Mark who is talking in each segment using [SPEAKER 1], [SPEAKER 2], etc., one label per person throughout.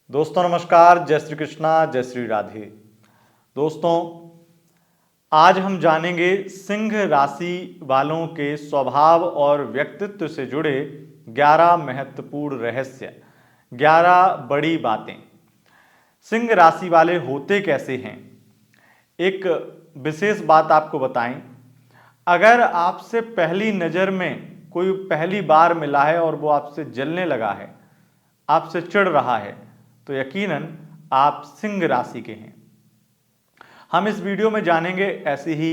[SPEAKER 1] दोस्तों नमस्कार, जय श्री कृष्णा, जय श्री राधे। दोस्तों आज हम जानेंगे सिंह राशि वालों के स्वभाव और व्यक्तित्व से जुड़े 11 महत्वपूर्ण रहस्य, 11 बड़ी बातें। सिंह राशि वाले होते कैसे हैं, एक विशेष बात आपको बताएं। अगर आपसे पहली नज़र में कोई पहली बार मिला है और वो आपसे जलने लगा है, आपसे चिढ़ रहा है, तो यकीनन आप सिंह राशि के हैं। हम इस वीडियो में जानेंगे ऐसी ही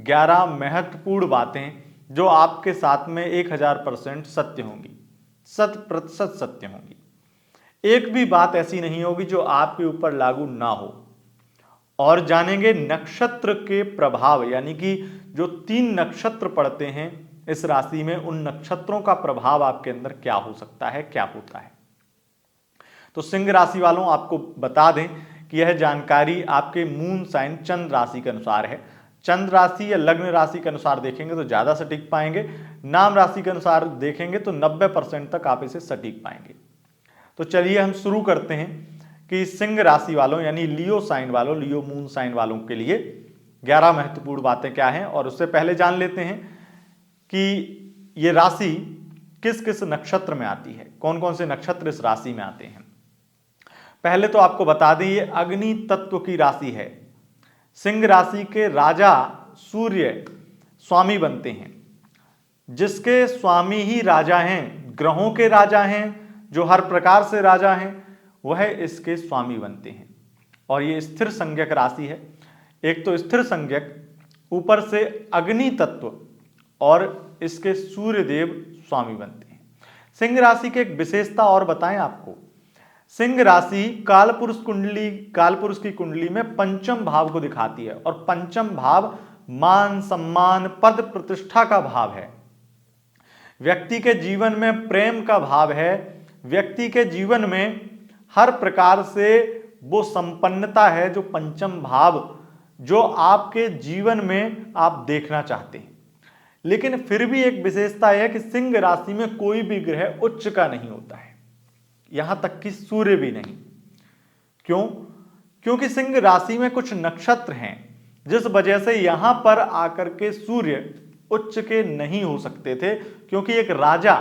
[SPEAKER 1] 11 महत्वपूर्ण बातें जो आपके साथ में 1000% सत्य होंगी, 100% सत्य होंगी। एक भी बात ऐसी नहीं होगी जो आपके ऊपर लागू ना हो। और जानेंगे नक्षत्र के प्रभाव, यानी कि जो 3 नक्षत्र पड़ते हैं इस राशि में, उन नक्षत्रों का प्रभाव आपके अंदर क्या हो सकता है, क्या होता है। तो सिंह राशि वालों, आपको बता दें कि यह जानकारी आपके मून साइन चंद्र राशि के अनुसार है। चंद्र राशि या लग्न राशि के अनुसार देखेंगे तो ज़्यादा सटीक पाएंगे, नाम राशि के अनुसार देखेंगे तो 90% तक आप इसे सटीक पाएंगे। तो चलिए हम शुरू करते हैं कि सिंह राशि वालों यानी लियो साइन वालों, लियो मून साइन वालों के लिए 11 महत्वपूर्ण बातें क्या हैं। और उससे पहले जान लेते हैं कि ये राशि किस किस नक्षत्र में आती है, कौन कौन से नक्षत्र इस राशि में आते हैं। पहले तो आपको बता दें, ये अग्नि तत्व की राशि है। सिंह राशि के राजा सूर्य स्वामी बनते हैं। जिसके स्वामी ही राजा हैं, ग्रहों के राजा हैं, जो हर प्रकार से राजा हैं, वह इसके स्वामी बनते हैं। और ये स्थिर संज्ञक राशि है। एक तो स्थिर संज्ञक, ऊपर से अग्नि तत्व, और इसके सूर्य देव स्वामी बनते हैं। सिंह राशि की एक विशेषता और बताएं आपको। सिंह राशि कालपुरुष की कुंडली में पंचम भाव को दिखाती है, और पंचम भाव मान सम्मान पद प्रतिष्ठा का भाव है। व्यक्ति के जीवन में प्रेम का भाव है। व्यक्ति के जीवन में हर प्रकार से वो संपन्नता है जो पंचम भाव, जो आपके जीवन में आप देखना चाहते हैं। लेकिन फिर भी एक विशेषता है कि सिंह राशि में कोई भी ग्रह उच्च का नहीं होता है, यहां तक कि सूर्य भी नहीं। क्यों? क्योंकि सिंह राशि में कुछ नक्षत्र हैं, जिस वजह से यहां पर आकर के सूर्य उच्च के नहीं हो सकते थे। क्योंकि एक राजा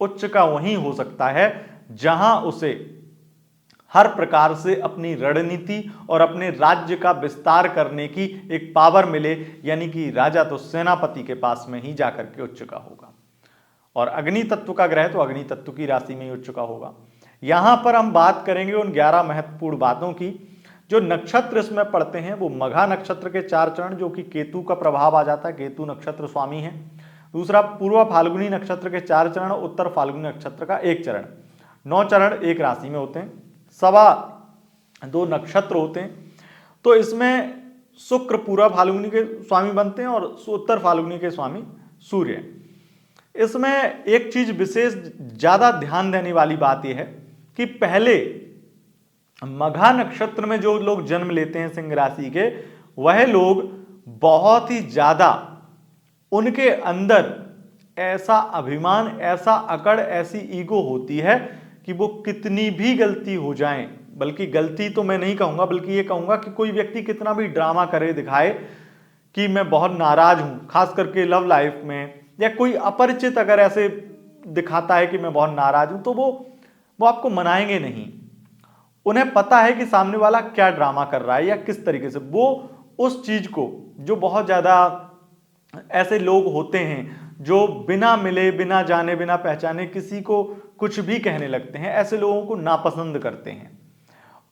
[SPEAKER 1] उच्च का वहीं हो सकता है जहां उसे हर प्रकार से अपनी रणनीति और अपने राज्य का विस्तार करने की एक पावर मिले, यानी कि राजा तो सेनापति के पास में ही जाकर के उच्च का होगा। और अग्नि तत्व का ग्रह तो अग्नि तत्व की राशि में ही उच्च का होगा। यहां पर हम बात करेंगे उन 11 महत्वपूर्ण बातों की। जो नक्षत्र इसमें पड़ते हैं वो मघा नक्षत्र के 4 चरण, जो कि केतु का प्रभाव आ जाता है, केतु नक्षत्र स्वामी है। दूसरा पूर्व फाल्गुनी नक्षत्र के 4 चरण, उत्तर फाल्गुनी नक्षत्र का 1 चरण। 9 चरण एक राशि में होते हैं, 2.25 नक्षत्र होते हैं। तो इसमें शुक्र पूर्व फाल्गुनी के स्वामी बनते हैं और उत्तर फाल्गुनी के स्वामी सूर्य। इसमें एक चीज विशेष ज्यादा ध्यान देने वाली बात यह है कि पहले मघा नक्षत्र में जो लोग जन्म लेते हैं सिंह राशि के, वह लोग बहुत ही ज्यादा, उनके अंदर ऐसा अभिमान, ऐसा अकड़, ऐसी ईगो होती है कि वो कितनी भी गलती हो जाए, बल्कि गलती तो मैं नहीं कहूंगा, बल्कि ये कहूंगा कि कोई व्यक्ति कितना भी ड्रामा करे दिखाए कि मैं बहुत नाराज हूं, खास करके लव लाइफ में, या कोई अपरिचित अगर ऐसे दिखाता है कि मैं बहुत नाराज हूं, तो वो आपको मनाएंगे नहीं। उन्हें पता है कि सामने वाला क्या ड्रामा कर रहा है या किस तरीके से वो उस चीज को, जो बहुत ज्यादा ऐसे लोग होते हैं जो बिना मिले, बिना जाने, बिना पहचाने किसी को कुछ भी कहने लगते हैं, ऐसे लोगों को नापसंद करते हैं।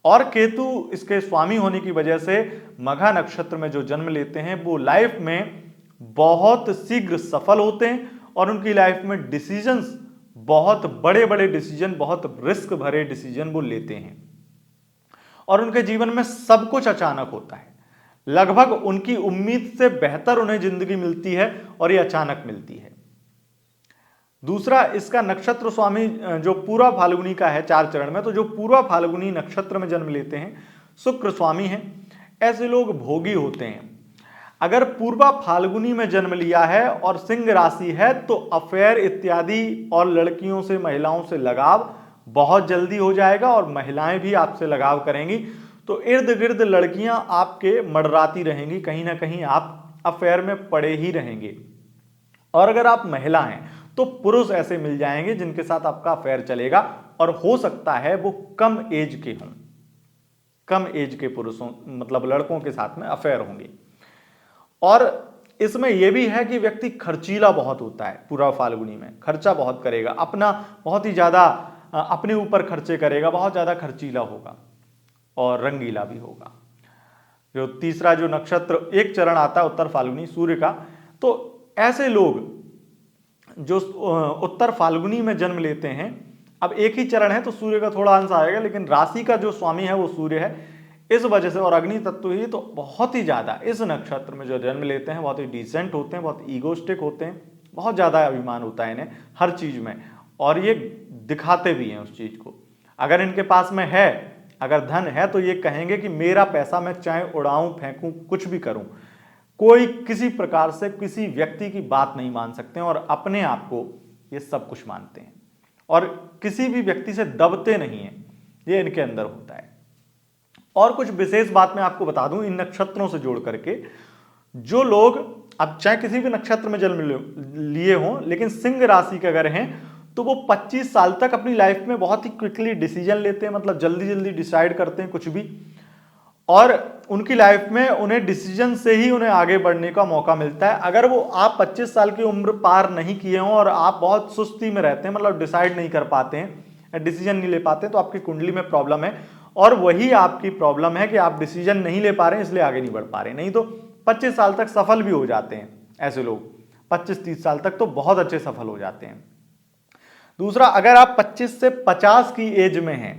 [SPEAKER 1] और केतु इसके स्वामी होने की वजह से मघा नक्षत्र में जो जन्म लेते हैं वो लाइफ में बहुत शीघ्र सफल होते हैं, और उनकी लाइफ में डिसीजंस, बहुत बड़े बड़े डिसीजन, बहुत रिस्क भरे डिसीजन वो लेते हैं। और उनके जीवन में सब कुछ अचानक होता है, लगभग उनकी उम्मीद से बेहतर उन्हें जिंदगी मिलती है, और ये अचानक मिलती है। दूसरा, इसका नक्षत्र स्वामी जो पूर्व फाल्गुनी का है 4 चरण में, तो जो पूर्व फाल्गुनी नक्षत्र में जन्म लेते हैं शुक्र स्वामी हैं, ऐसे लोग भोगी होते हैं। अगर पूर्वा फाल्गुनी में जन्म लिया है और सिंह राशि है तो अफेयर इत्यादि और लड़कियों से, महिलाओं से लगाव बहुत जल्दी हो जाएगा और महिलाएं भी आपसे लगाव करेंगी। तो इर्द गिर्द लड़कियां आपके मंडराती रहेंगी, कहीं ना कहीं आप अफेयर में पड़े ही रहेंगे। और अगर आप महिला हैं तो पुरुष ऐसे मिल जाएंगे जिनके साथ आपका अफेयर चलेगा, और हो सकता है वो कम एज के हों, कम एज के पुरुषों मतलब लड़कों के साथ में अफेयर होंगे। और इसमें यह भी है कि व्यक्ति खर्चीला बहुत होता है, पूरा फाल्गुनी में खर्चा बहुत करेगा, अपना बहुत ही ज्यादा अपने ऊपर खर्चे करेगा, बहुत ज्यादा खर्चीला होगा और रंगीला भी होगा। जो तीसरा जो नक्षत्र एक चरण आता है उत्तर फाल्गुनी सूर्य का, तो ऐसे लोग जो उत्तर फाल्गुनी में जन्म लेते हैं, अब एक ही चरण है तो सूर्य का थोड़ा अंश आएगा, लेकिन राशि का जो स्वामी है वो सूर्य है, इस वजह से, और अग्नि तत्व ही, तो बहुत ही ज्यादा इस नक्षत्र में जो जन्म लेते हैं बहुत ही डिसेंट होते हैं, बहुत ईगोस्टिक होते हैं, बहुत ज्यादा अभिमान होता है इन्हें हर चीज में, और ये दिखाते भी हैं उस चीज को। अगर इनके पास में है, अगर धन है, तो ये कहेंगे कि मेरा पैसा मैं चाहे उड़ाऊं, फेंकूं, कुछ भी करूं, कोई किसी प्रकार से किसी व्यक्ति की बात नहीं मान सकते हैं, और अपने आप को ये सब कुछ मानते हैं और किसी भी व्यक्ति से दबते नहीं हैं, ये इनके अंदर होता है। और कुछ विशेष बात मैं आपको बता दूं इन नक्षत्रों से जोड़ करके, जो लोग अब चाहे किसी भी नक्षत्र में जन्म लिए हों, लेकिन सिंह राशि के अगर हैं तो वो 25 साल तक अपनी लाइफ में बहुत ही क्विकली डिसीजन लेते हैं, मतलब जल्दी जल्दी डिसाइड करते हैं कुछ भी, और उनकी लाइफ में उन्हें डिसीजन से ही उन्हें आगे बढ़ने का मौका मिलता है। अगर वो आप 25 साल की उम्र पार नहीं किए हों और आप बहुत सुस्ती में रहते हैं, मतलब डिसाइड नहीं कर पाते हैं, डिसीजन नहीं ले पाते, तो आपकी कुंडली में प्रॉब्लम है, और वही आपकी प्रॉब्लम है कि आप डिसीजन नहीं ले पा रहे हैं, इसलिए आगे नहीं बढ़ पा रहे हैं। नहीं तो 25 साल तक सफल भी हो जाते हैं ऐसे लोग, 25-30 साल तक तो बहुत अच्छे सफल हो जाते हैं। दूसरा, अगर आप 25 से 50 की एज में हैं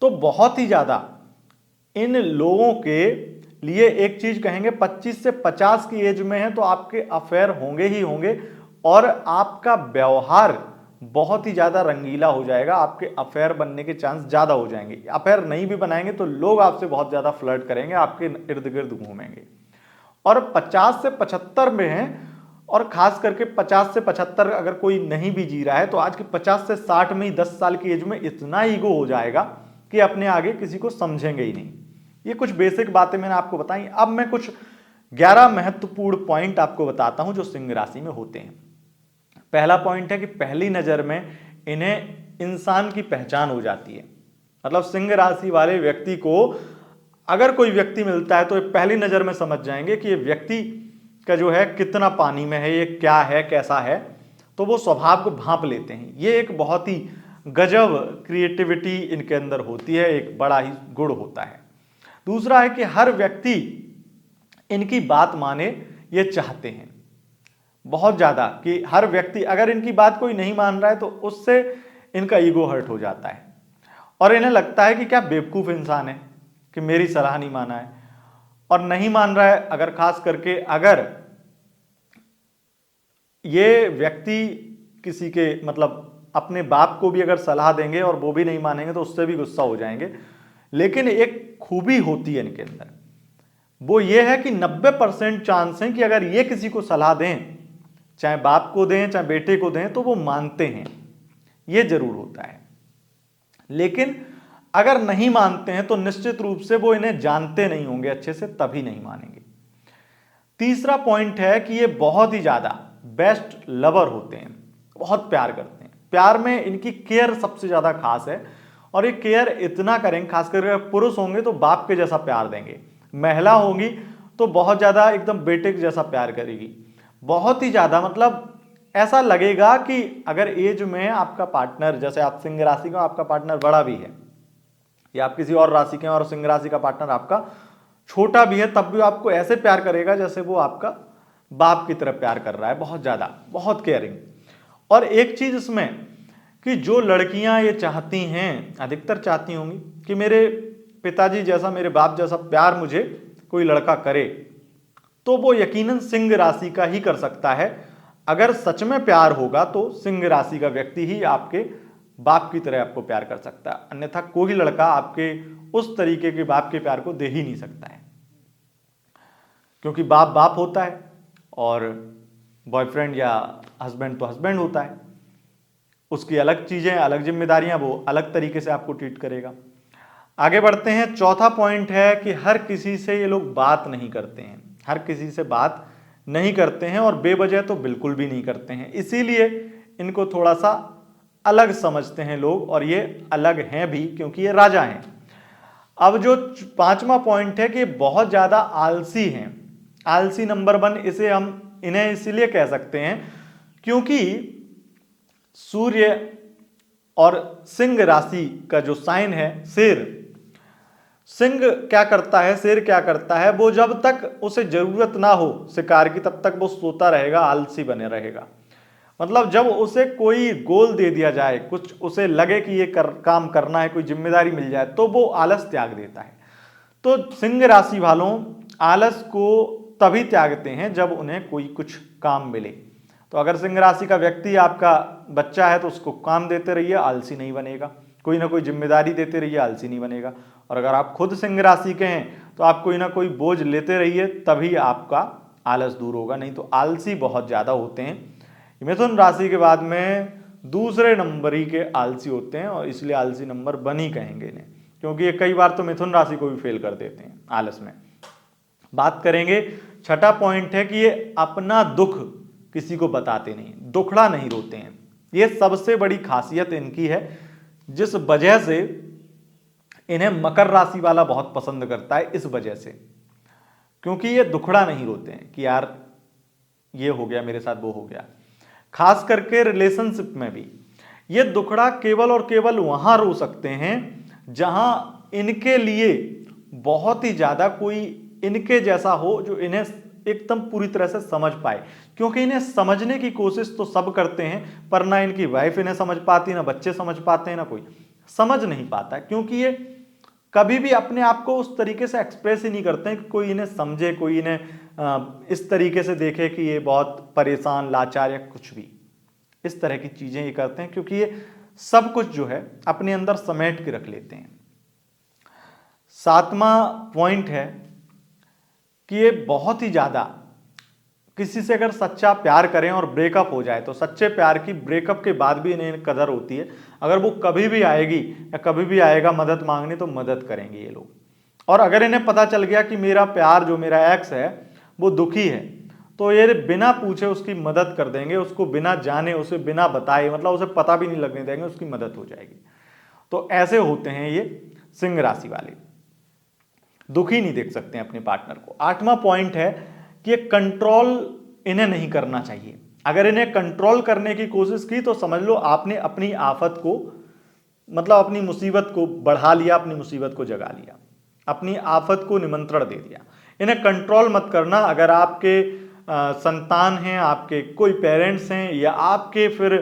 [SPEAKER 1] तो बहुत ही ज्यादा इन लोगों के लिए एक चीज कहेंगे, 25 से 50 की एज में है तो आपके अफेयर होंगे ही होंगे, और आपका व्यवहार बहुत ही ज्यादा रंगीला हो जाएगा, आपके अफेयर बनने के चांस ज्यादा हो जाएंगे। अफेयर नहीं भी बनाएंगे तो लोग आपसे बहुत ज्यादा फ्लर्ट करेंगे, आपके इर्द गिर्द घूमेंगे। और 50 से 75 में हैं, और खास करके 50 से 75 अगर कोई नहीं भी जी रहा है तो आज के 50 से 60 में ही 10 साल की एज में इतना ईगो हो जाएगा कि अपने आगे किसी को समझेंगे ही नहीं। ये कुछ बेसिक बातें मैंने आपको बताई। अब मैं कुछ 11 महत्वपूर्ण पॉइंट आपको बताता हूं जो सिंह राशि में होते हैं। पहला पॉइंट है कि पहली नजर में इन्हें इंसान की पहचान हो जाती है, मतलब सिंह राशि वाले व्यक्ति को अगर कोई व्यक्ति मिलता है तो पहली नजर में समझ जाएंगे कि ये व्यक्ति का जो है कितना पानी में है, ये क्या है, कैसा है, तो वो स्वभाव को भांप लेते हैं। ये एक बहुत ही गजब क्रिएटिविटी इनके अंदर होती है, एक बड़ा ही गुण होता है। दूसरा है कि हर व्यक्ति इनकी बात माने ये चाहते हैं बहुत ज्यादा, कि हर व्यक्ति अगर इनकी बात कोई नहीं मान रहा है तो उससे इनका ईगो हर्ट हो जाता है, और इन्हें लगता है कि क्या बेवकूफ इंसान है कि मेरी सलाह नहीं माना है, और नहीं मान रहा है। अगर खास करके अगर ये व्यक्ति किसी के मतलब अपने बाप को भी अगर सलाह देंगे और वो भी नहीं मानेंगे तो उससे भी गुस्सा हो जाएंगे। लेकिन एक खूबी होती है इनके अंदर, वो ये है कि 90% चांस है कि अगर ये किसी को सलाह दें, चाहे बाप को दें चाहे बेटे को दें, तो वो मानते हैं, ये जरूर होता है। लेकिन अगर नहीं मानते हैं तो निश्चित रूप से वो इन्हें जानते नहीं होंगे अच्छे से, तभी नहीं मानेंगे। तीसरा पॉइंट है कि ये बहुत ही ज्यादा बेस्ट लवर होते हैं, बहुत प्यार करते हैं। प्यार में इनकी केयर सबसे ज्यादा खास है, और ये केयर इतना करेंगे, खास करके पुरुष होंगे तो बाप के जैसा प्यार देंगे, महिला होगी तो बहुत ज्यादा एकदम बेटे के जैसा प्यार करेगी, बहुत ही ज्यादा। मतलब ऐसा लगेगा कि अगर एज में आपका पार्टनर, जैसे आप सिंह राशि का, आपका पार्टनर बड़ा भी है, या आप किसी और राशि के हैं और सिंह राशि का पार्टनर आपका छोटा भी है, तब भी आपको ऐसे प्यार करेगा जैसे वो आपका बाप की तरह प्यार कर रहा है, बहुत ज्यादा, बहुत केयरिंग। और एक चीज इसमें कि जो लड़कियां ये चाहती हैं, अधिकतर चाहती होंगी कि मेरे पिताजी जैसा, मेरे बाप जैसा प्यार मुझे कोई लड़का करे, तो वो यकीनन सिंह राशि का ही कर सकता है। अगर सच में प्यार होगा तो सिंह राशि का व्यक्ति ही आपके बाप की तरह आपको प्यार कर सकता है, अन्यथा कोई लड़का आपके उस तरीके के बाप के प्यार को दे ही नहीं सकता है, क्योंकि बाप बाप होता है और बॉयफ्रेंड या हस्बैंड तो हस्बैंड होता है। उसकी अलग चीजें, अलग जिम्मेदारियां, वो अलग तरीके से आपको ट्रीट करेगा। आगे बढ़ते हैं। चौथा पॉइंट है कि हर किसी से ये लोग बात नहीं करते हैं, हर किसी से बात नहीं करते हैं और बेवजह तो बिल्कुल भी नहीं करते हैं, इसीलिए इनको थोड़ा सा अलग समझते हैं लोग, और ये अलग हैं भी क्योंकि ये राजा हैं। अब जो पांचवा पॉइंट है कि बहुत ज्यादा आलसी हैं, आलसी नंबर 1, इसे हम इन्हें इसीलिए कह सकते हैं क्योंकि सूर्य और सिंह राशि का जो साइन है शेर, सिंह क्या करता है, शेर क्या करता है, वो जब तक उसे जरूरत ना हो शिकार की तब तक वो सोता रहेगा, आलसी बने रहेगा। मतलब जब उसे कोई गोल दे दिया जाए, कुछ उसे लगे कि ये काम करना है, कोई जिम्मेदारी मिल जाए, तो वो आलस त्याग देता है। तो सिंह राशि वालों आलस को तभी त्यागते हैं जब उन्हें कोई कुछ काम मिले। तो अगर सिंह राशि का व्यक्ति आपका बच्चा है तो उसको काम देते रहिए, आलसी नहीं बनेगा। कोई ना कोई जिम्मेदारी देते रहिए, आलसी नहीं बनेगा। और अगर आप खुद सिंह राशि के हैं तो आप कोई ना कोई बोझ लेते रहिए, तभी आपका आलस दूर होगा, नहीं तो आलसी बहुत ज्यादा होते हैं। मिथुन राशि के बाद में दूसरे नंबर ही के आलसी होते हैं, और इसलिए आलसी नंबर 1 ही कहेंगे इन्हें, क्योंकि ये कई बार तो मिथुन राशि को भी फेल कर देते हैं आलस में। बात करेंगे, छठा पॉइंट है कि ये अपना दुख किसी को बताते नहीं, दुखड़ा नहीं रोते हैं। ये सबसे बड़ी खासियत इनकी है, जिस वजह से इन्हें मकर राशि वाला बहुत पसंद करता है, इस वजह से, क्योंकि ये दुखड़ा नहीं रोते हैं कि यार ये हो गया मेरे साथ, वो हो गया। खास करके रिलेशनशिप में भी ये दुखड़ा केवल और केवल वहां रो सकते हैं जहां इनके लिए बहुत ही ज्यादा कोई इनके जैसा हो, जो इन्हें एकदम पूरी तरह से समझ पाए। क्योंकि इन्हें समझने की कोशिश तो सब करते हैं, पर ना इनकी वाइफ इन्हें समझ पाती, ना बच्चे समझ पाते हैं, ना कोई समझ नहीं पाता, क्योंकि ये कभी भी अपने आप को उस तरीके से एक्सप्रेस ही नहीं करते हैं कि कोई इन्हें समझे, कोई इन्हें इस तरीके से देखे कि ये बहुत परेशान, लाचार या कुछ भी इस तरह की चीजें ये करते हैं, क्योंकि ये सब कुछ जो है अपने अंदर समेट के रख लेते हैं। सातवां पॉइंट है कि ये बहुत ही ज्यादा किसी से अगर सच्चा प्यार करें और ब्रेकअप हो जाए तो सच्चे प्यार की ब्रेकअप के बाद भी इन्हें कदर होती है। अगर वो कभी भी आएगी या कभी भी आएगा मदद मांगने, तो मदद करेंगे ये लोग। और अगर इन्हें पता चल गया कि मेरा प्यार, जो मेरा एक्स है वो दुखी है, तो ये बिना पूछे उसकी मदद कर देंगे, उसको बिना जाने, उसे बिना बताए, मतलब उसे पता भी नहीं लगने देंगे, उसकी मदद हो जाएगी। तो ऐसे होते हैं ये सिंह राशि वाले, दुखी नहीं देख सकते हैं अपने पार्टनर को। आठवां पॉइंट है कि ये कंट्रोल इन्हें नहीं करना चाहिए। अगर इन्हें कंट्रोल करने की कोशिश की तो समझ लो आपने अपनी आफत को, मतलब अपनी मुसीबत को बढ़ा लिया, अपनी मुसीबत को जगा लिया, अपनी आफत को निमंत्रण दे दिया। इन्हें कंट्रोल मत करना। अगर आपके संतान हैं, आपके कोई पेरेंट्स हैं, या आपके फिर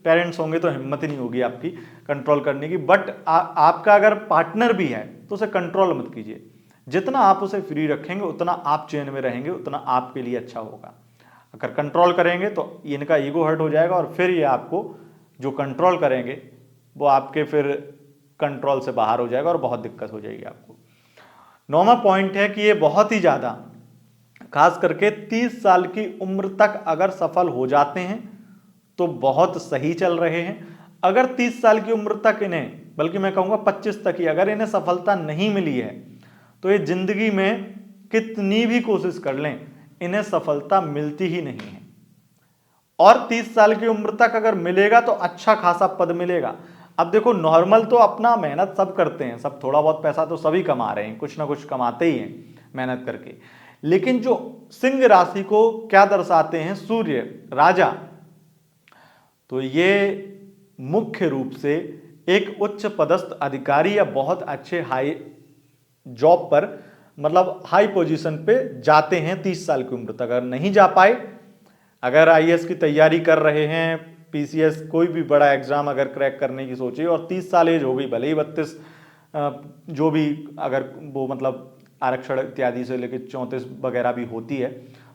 [SPEAKER 1] पेरेंट्स होंगे तो हिम्मत ही नहीं होगी आपकी कंट्रोल करने की। बट आपका अगर पार्टनर भी है तो उसे कंट्रोल मत कीजिए। जितना आप उसे फ्री रखेंगे उतना आप चैन में रहेंगे, उतना आपके लिए अच्छा होगा। अगर कंट्रोल करेंगे तो इनका ईगो हर्ट हो जाएगा, और फिर ये आपको जो कंट्रोल करेंगे वो आपके फिर कंट्रोल से बाहर हो जाएगा और बहुत दिक्कत हो जाएगी आपको। नौवां पॉइंट है कि ये बहुत ही ज्यादा, खास करके 30 साल की उम्र तक अगर सफल हो जाते हैं तो बहुत सही चल रहे हैं। अगर 30 साल की उम्र तक इन्हें, बल्कि मैं कहूंगा 25 तक ही, अगर इन्हें सफलता नहीं मिली है तो ये जिंदगी में कितनी भी कोशिश कर लें इन्हें सफलता मिलती ही नहीं है। और 30 साल की उम्र तक अगर मिलेगा तो अच्छा खासा पद मिलेगा। अब देखो, नॉर्मल तो अपना मेहनत सब करते हैं, सब थोड़ा बहुत पैसा तो सभी कमा रहे हैं, कुछ ना कुछ कमाते ही हैं मेहनत करके। लेकिन जो सिंह राशि को क्या दर्शाते हैं, सूर्य राजा, तो ये मुख्य रूप से एक उच्च पदस्थ अधिकारी या बहुत अच्छे हाई जॉब पर, मतलब हाई पोजीशन पे जाते हैं 30 साल की उम्र तक। अगर नहीं जा पाए, अगर आईएएस की तैयारी कर रहे हैं, पीसीएस कोई भी बड़ा एग्जाम अगर क्रैक करने की सोचिए और 30 साल एज हो गई, भले ही 32 जो भी, अगर वो मतलब आरक्षण इत्यादि से लेकर 34 वगैरह भी होती है,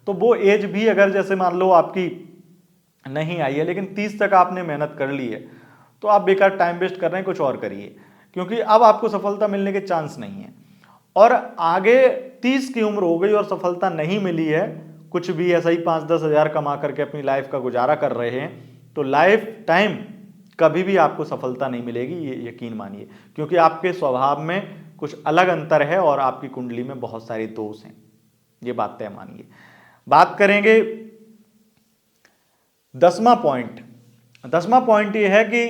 [SPEAKER 1] तो वो एज भी अगर जैसे मान लो आपकी नहीं आई है लेकिन 30 तक आपने मेहनत कर ली है, तो आप बेकार टाइम वेस्ट कर रहे हैं, कुछ और करिए, क्योंकि अब आपको सफलता मिलने के चांस नहीं है। और आगे 30 की उम्र हो गई और सफलता नहीं मिली है, कुछ भी ऐसा ही 5-10 हज़ार कमा करके अपनी लाइफ का गुजारा कर रहे हैं, तो लाइफ टाइम कभी भी आपको सफलता नहीं मिलेगी, ये यकीन मानिए, क्योंकि आपके स्वभाव में कुछ अलग अंतर है और आपकी कुंडली में बहुत सारे दोष हैं, ये बात तय मानिए। बात करेंगे 10वां पॉइंट। 10वां पॉइंट ये है कि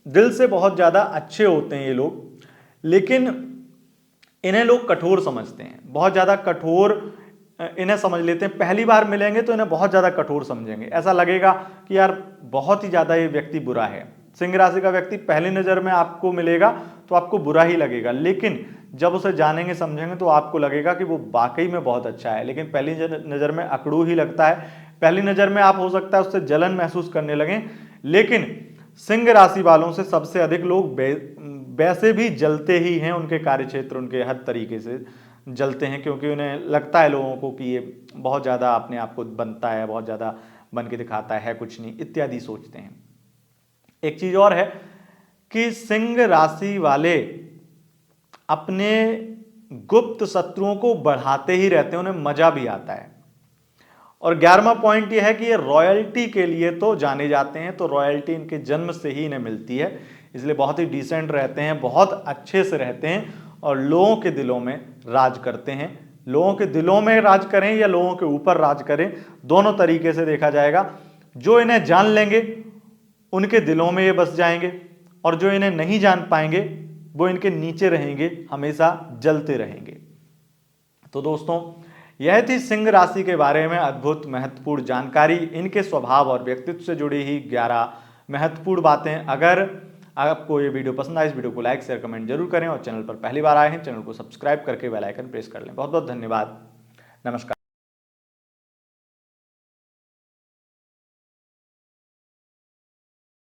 [SPEAKER 1] दिल से बहुत ज्यादा अच्छे होते हैं ये लोग, लेकिन इन्हें लोग कठोर समझते हैं, बहुत ज्यादा कठोर इन्हें समझ लेते हैं। पहली बार मिलेंगे तो इन्हें बहुत ज्यादा कठोर समझेंगे, ऐसा लगेगा कि यार बहुत ही ज्यादा ये व्यक्ति बुरा है। सिंह राशि का व्यक्ति पहली नजर में आपको मिलेगा तो आपको बुरा ही लगेगा, लेकिन जब उसे जानेंगे समझेंगे तो आपको लगेगा कि वो वाकई में बहुत अच्छा है। लेकिन पहली नजर में अकड़ू ही लगता है, पहली नजर में आप हो सकता है उससे जलन महसूस करने लगें। लेकिन सिंह राशि वालों से सबसे अधिक लोग वैसे भी जलते ही हैं, उनके कार्यक्षेत्र उनके हर तरीके से जलते हैं, क्योंकि उन्हें लगता है लोगों को कि ये बहुत ज़्यादा अपने आप को बनता है, बहुत ज़्यादा बन के दिखाता है, कुछ नहीं इत्यादि सोचते हैं। एक चीज और है कि सिंह राशि वाले अपने गुप्त शत्रुओं को बढ़ाते ही रहते हैं, उन्हें मजा भी आता है। और 11वां पॉइंट यह है कि ये रॉयल्टी के लिए तो जाने जाते हैं, तो रॉयल्टी इनके जन्म से ही इन्हें मिलती है, इसलिए बहुत ही डिसेंट रहते हैं, बहुत अच्छे से रहते हैं और लोगों के दिलों में राज करते हैं। लोगों के दिलों में राज करें या लोगों के ऊपर राज करें, दोनों तरीके से देखा जाएगा। जो इन्हें जान लेंगे उनके दिलों में ये बस जाएंगे, और जो इन्हें नहीं जान पाएंगे वो इनके नीचे रहेंगे, हमेशा जलते रहेंगे। तो दोस्तों, यह थी सिंह राशि के बारे में अद्भुत महत्वपूर्ण जानकारी, इनके स्वभाव और व्यक्तित्व से जुड़ी ही 11 महत्वपूर्ण बातें। अगर आपको ये वीडियो पसंद आए, इस वीडियो को लाइक शेयर कमेंट जरूर करें, और चैनल पर पहली बार आए हैं चैनल को सब्सक्राइब करके बेल आइकन प्रेस कर लें। बहुत बहुत धन्यवाद, नमस्कार।